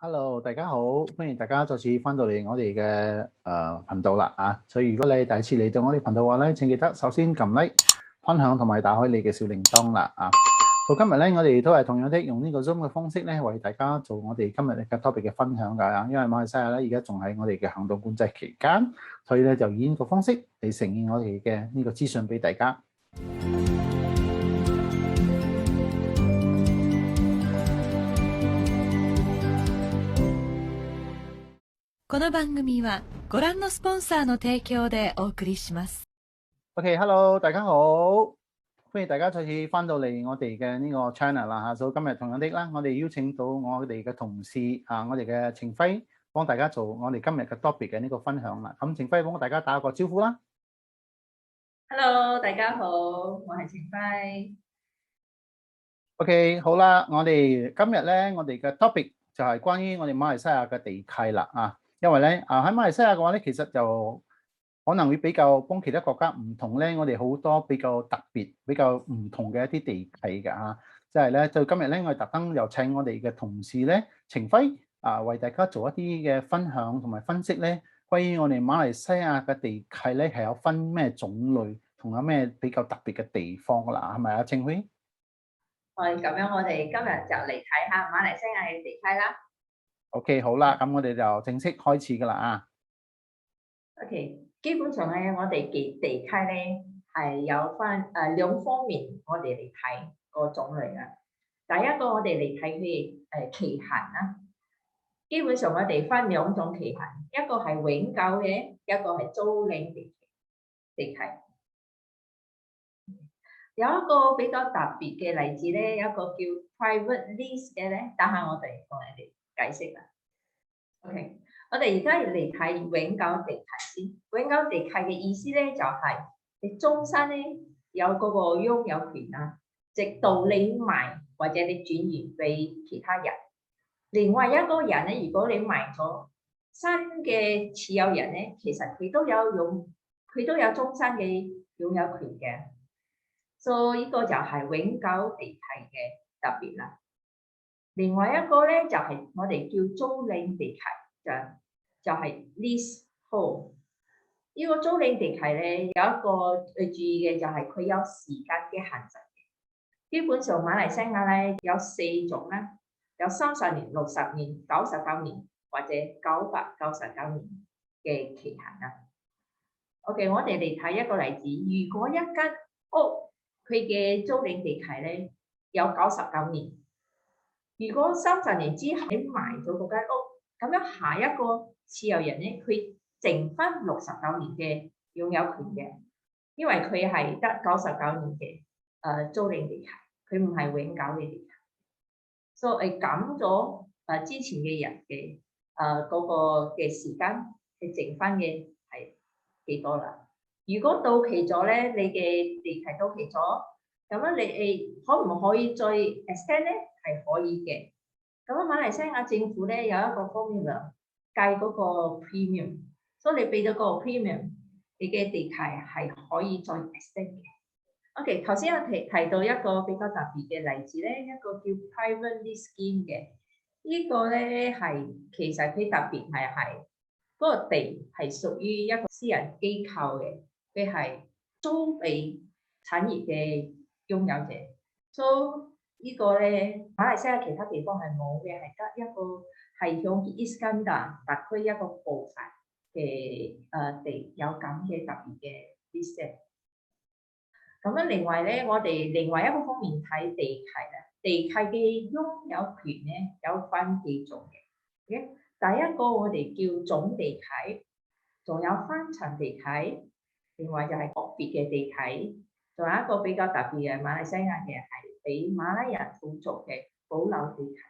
Hello，大家好，歡迎大家再次翻到嚟我哋嘅頻道啦啊！所以如果你第一次嚟到我哋頻道嘅話咧，請記得首先撳 like、分享同埋打開你嘅小鈴鐺啦啊！到今日咧，我哋都係同樣的用呢個 Zoom 嘅方式咧，為大家做我哋今日嘅 topic 嘅分享㗎。因為馬來西亞咧而家仲喺我哋嘅行動管制期間，所以咧就以呢個方式嚟呈現我哋嘅呢個資訊俾大家。この番組はご覧のスポンサーの提供でお送りします。OK，hello，大家好，歡迎大家再次翻到嚟我哋嘅呢個 channel 啦嚇。所以今日同樣的啦，我哋邀請到我哋嘅同事我哋嘅程輝幫大家做我哋今日嘅 topic 嘅呢個分享啦。咁程輝幫大家打個招呼啦。Hello，大家好，我係程輝。OK，好啦，我哋今日咧，我哋嘅 topic 就係關於我哋馬來西亞嘅地契啦啊。因為咧喺馬來西亞嘅話咧，其實就可能會比較幫其他國家唔同咧，我哋好多比較特別、比較唔同嘅一啲地契㗎嚇。即係咧，就今日咧，我哋特登又請我哋嘅同事咧，程輝為大家做一啲嘅分享同埋分析咧，關於我哋馬來西亞嘅地契咧係有分咩種類，同有咩比較特別嘅地方㗎啦，係咪啊，程輝？咁樣我哋今日就嚟睇下馬來西亞嘅地契啦。OK，好啦，咁我哋就正式開始㗎啦啊。OK，基本上咧，我哋嘅地契咧係有分兩方面，我哋嚟睇個種類啊。第一個我哋嚟睇佢期限啦。基本上我哋分兩種期限，一個係永久嘅，一個係租賃地契。有一個比較特別嘅例子咧，有一個叫 private lease 嘅咧，等下我哋同你哋解釋啦。OK， 我哋而家嚟睇永久地契先。永久地契嘅意思咧，就係你終身咧有嗰個擁有權啦，直到你賣或者你轉移俾其他人。另外一個人咧，如果你賣咗，新嘅持有人咧，其實佢都有終身嘅擁有權嘅。所以呢個就係永久地契嘅特別啦。另外一個咧就係我哋叫租賃地契，就係 leasehold。呢個租賃地契咧有一個要注意嘅就係佢有時間嘅限制嘅。基本上馬來西亞咧有4種啦，有30年、60年、99年或者999年嘅期限啦。OK， 我哋嚟睇一個例子，如果一間屋佢嘅租賃地契咧有99年，如果30年之後你賣咗嗰間屋，咁樣下一個持有人咧，佢剩翻69年嘅擁有權嘅，因為佢係得99年嘅租賃地契，佢唔係永久嘅地契，所以減咗之前嘅人嘅嗰個嘅時間，佢剩翻嘅係幾多啦？如果到期咗咧，你嘅地契到期咗，咁樣你可唔可以再 extend 咧？係可以嘅。咁啊，馬來西亞政府咧有一個 formula 計嗰個 premium， 所以你俾咗個 premium， 你嘅地契係可以再 extend 嘅。OK， 頭先我提到一個比較特別嘅例子咧，一個叫 private lease scheme 嘅，呢個咧係其實佢特別係嗰個地係屬於一個私人機構嘅。佢係租俾產業嘅擁有者，所以呢個咧馬來西亞其他地方係冇嘅，係得一個係響伊斯干達特區一個部分嘅地有咁嘅特別嘅 list。咁樣另外咧，我哋另外一個方面睇地契啦，地契嘅擁有權咧有分幾種嘅。第一個我哋叫總地契，仲有分層地契。另外就係個別嘅地契，仲有一個比較特別嘅馬來西亞嘅係俾馬來人土族嘅保留地契。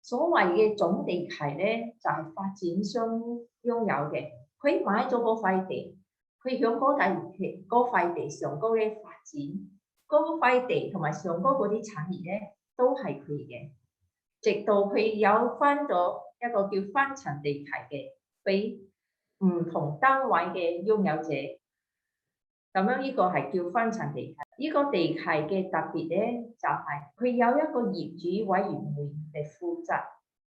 所謂嘅總地契咧，就係發展商擁有嘅，佢買咗嗰塊地，佢響嗰塊地上高咧發展，嗰塊地同埋上高嗰啲產業咧都係佢嘅，直到佢有分咗一個叫分層地契嘅，俾唔同單位嘅擁有者。咁樣呢個係叫分層地契。呢個地契嘅特別咧，就係佢有一個業主委員會嚟負責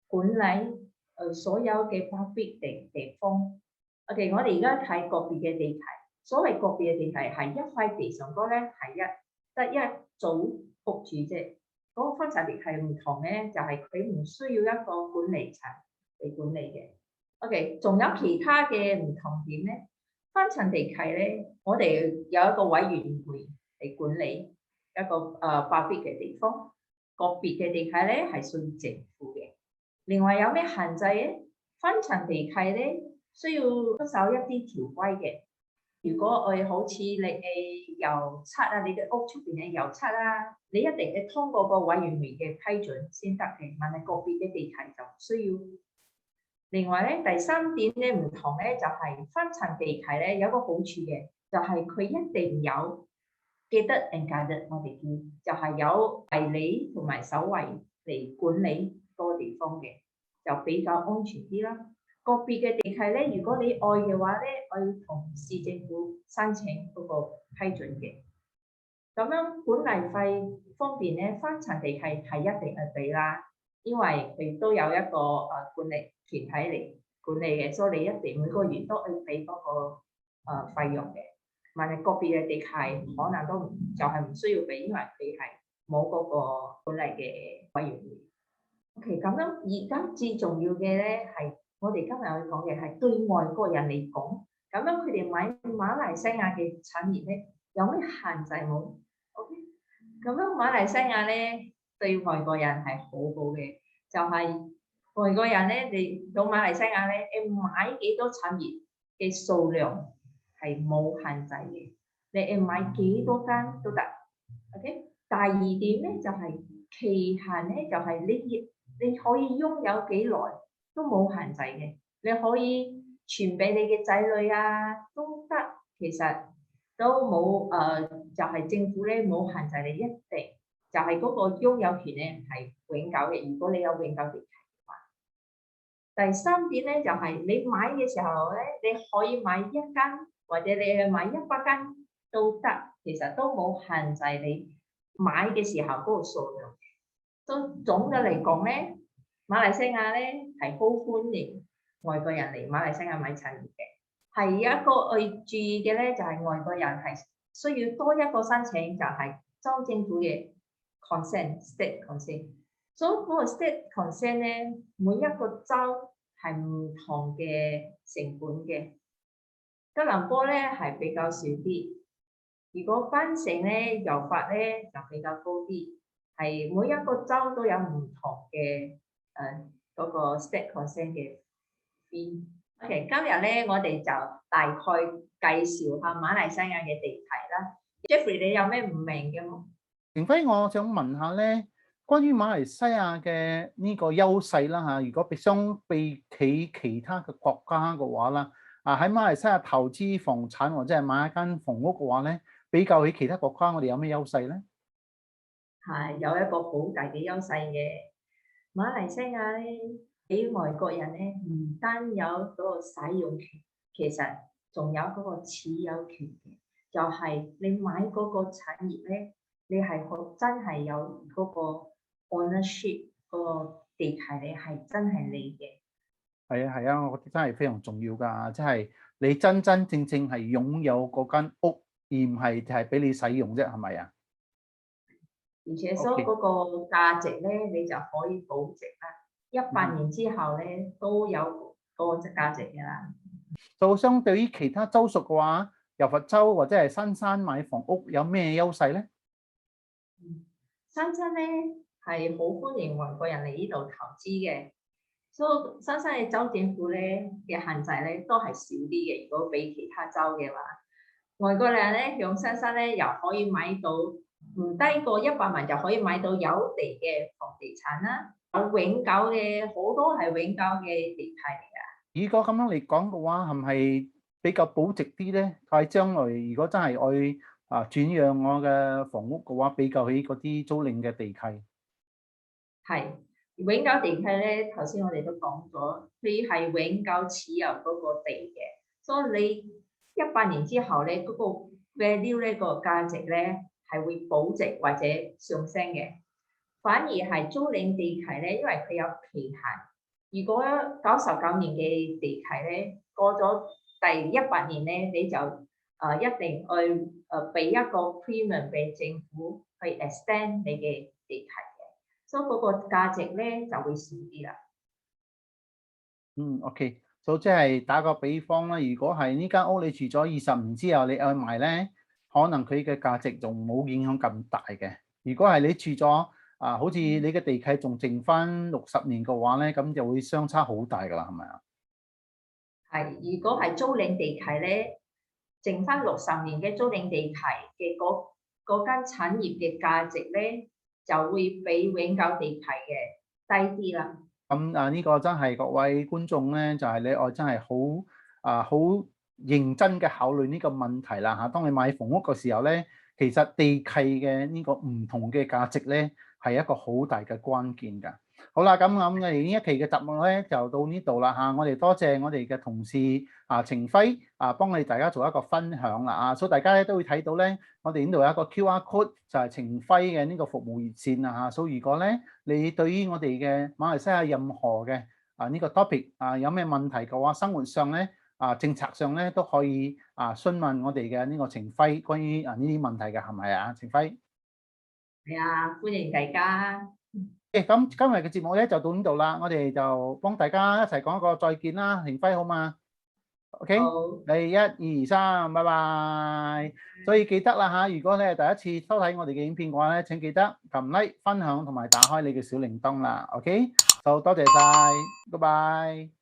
管理所有嘅 public 地方。OK，我哋而家睇個別嘅地契。所謂個別嘅地契係一塊地上高咧係得一組屋住啫。嗰個分層地契唔同咧，就係佢唔需要一個管理層嚟管理嘅。OK，仲有其他嘅唔同點咧？分層地契咧，我哋有一個委員會嚟管理一個public 嘅地方。個別嘅地契咧係屬於政府嘅。另外有咩限制咧？分層地契咧需要遵守一啲條規嘅。如果我好似你油漆啊，你嘅屋出邊嘅油漆啊，你一定要通過個委員會嘅批准先得嘅。但係個別嘅地契就唔需要。另外咧，第三點咧唔同咧，就係分層地契咧有個好處嘅，就係佢一定有gated and guarded，我哋叫就係有圍籬同埋守衛嚟管理嗰個地方嘅，就比較安全啲啦。個別嘅地契咧，如果你愛嘅話咧，我要同市政府申請嗰個批准嘅。咁樣管理費方面咧，分層地契係一定係俾啦，因為佢都有一個管理團體嚟管理嘅，所以你一定每個月都要俾嗰個費用嘅。但係個別嘅地契可能都就係唔需要俾，因為佢係冇嗰個管理嘅委員會。OK，咁樣而家最重要嘅咧係。我哋今日去講嘅係對外國人嚟講，咁樣佢哋買馬來西亞嘅產業咧，有咩限制冇 ？OK，咁樣馬來西亞咧對外國人係好好嘅，就係外國人咧，你到馬來西亞咧，你買幾多產業嘅數量係冇限制嘅，你買幾多間都得。OK，第二點咧就係期限咧，就係你可以擁有幾耐。都冇限制嘅，你可以傳俾你嘅仔女啊，都得。其實都冇就係政府咧冇限制你一定，就係嗰個擁有權咧係永久嘅。如果你有永久地契嘅話，第三點咧就係你買嘅時候咧，你可以買一間或者你去買100間都得，其實都冇限制你買嘅時候嗰個數量。都總嘅嚟講咧。馬來西亞咧係好歡迎外國人嚟馬來西亞買產業嘅，係一個我注意嘅咧就係外國人係需要多一個申請，就係州政府嘅 consent，state consent。所以嗰個 state consent 咧，每一個州係唔同嘅成本嘅。吉隆坡咧係比較少啲，如果檳城咧油法咧就比較高啲，係每一個州都有唔同嘅。嗰個 state consent 嘅 fee。OK， 今日咧我哋就大概介紹下馬來西亞嘅地契啦。Jeffrey， 你有咩唔明嘅冇？程輝，我想問下咧，關於馬來西亞嘅呢個優勢啦嚇，如果相比起其他嘅國家嘅話啦，喺馬來西亞投資房產或者係買一間房屋嘅話咧，比較起其他國家，我哋有咩優勢咧？係有一個好大嘅優勢嘅。馬來西亞咧，俾外國人咧唔單有嗰個使用權，其實仲有嗰個持有權嘅。就係你買嗰個產業咧，你係真係有嗰個 ownership 嗰個地契，你係真係你嘅。係啊，我覺得真係非常重要㗎，即係你真真正正係擁有嗰間屋，而唔係就係俾你使用啫，係咪啊？而且所以嗰個價值咧，你就可以保值啦。100年之後咧，都有嗰個價值㗎啦。就相對於其他州屬嘅話，柔佛州或者係新山買房屋有咩優勢咧？新山咧係好歡迎外國人嚟呢度投資嘅，所以新山嘅州政府咧嘅限制咧都係少啲嘅。如果比其他州嘅話，外國人咧用新山咧又可以買到。唔低過100萬就可以買到有地嘅房地產啦，有永久嘅，好多係永久嘅地契嚟㗎。如果咁樣嚟講嘅話，係唔係比較保值啲咧？喺將來如果真係愛轉讓我嘅房屋嘅話，比較起嗰啲租賃嘅地契，係永久地契咧。頭先我哋都講咗，佢係永久持有嗰個地嘅，所以你100年之後咧，嗰個 value 咧個價值咧。係會保值或者上升嘅，反而係租賃地契咧，因為佢有期限，如果99年嘅地契咧，過咗第100年咧，你就一定去俾一個 premium 俾政府去 extend 你嘅地契嘅，所以嗰個價值咧就會少啲啦。OK，所以即係打個比方啦，如果係呢間屋你住咗20年之後，你去賣咧，可能佢嘅價值仲冇影響咁大嘅。如果係你住咗好似你嘅地契仲剩翻60年嘅話咧，咁就會相差好大噶啦，係咪啊？係，如果係租賃地契咧，剩翻60年嘅租賃地契嘅嗰間產業嘅價值咧，就會比永久地契嘅低啲啦。咁呢個真係各位觀眾咧，就係你我真係好認真嘅考慮呢個問題啦嚇。當你買房屋嘅時候咧，其實地契嘅呢個唔同嘅價值咧，係一個好大嘅關鍵㗎。好啦，咁我哋呢一期嘅節目咧就到呢度啦嚇。我哋多謝我哋嘅同事程輝幫我哋大家做一個分享啦所以大家咧都會睇到咧，我哋呢度有一個 QR code 就係程輝嘅呢個服務熱線啦所以如果咧你對於我哋嘅馬來西亞任何嘅呢個 topic 有咩問題嘅話，生活上咧政策上咧都可以詢問我哋嘅呢個程輝關於呢啲問題嘅，係咪啊？程輝係啊，歡迎大家。咁今日嘅節目咧就到呢度啦，我哋就幫大家一齊講一個再見啦，程輝好嘛 ？OK，好，你1、2、3，拜拜。所以記得啦嚇，如果你係第一次收睇我哋嘅影片嘅話咧，請記得撳 like、分享同埋打開你嘅小鈴鐺啦。OK，好，多謝晒，拜拜。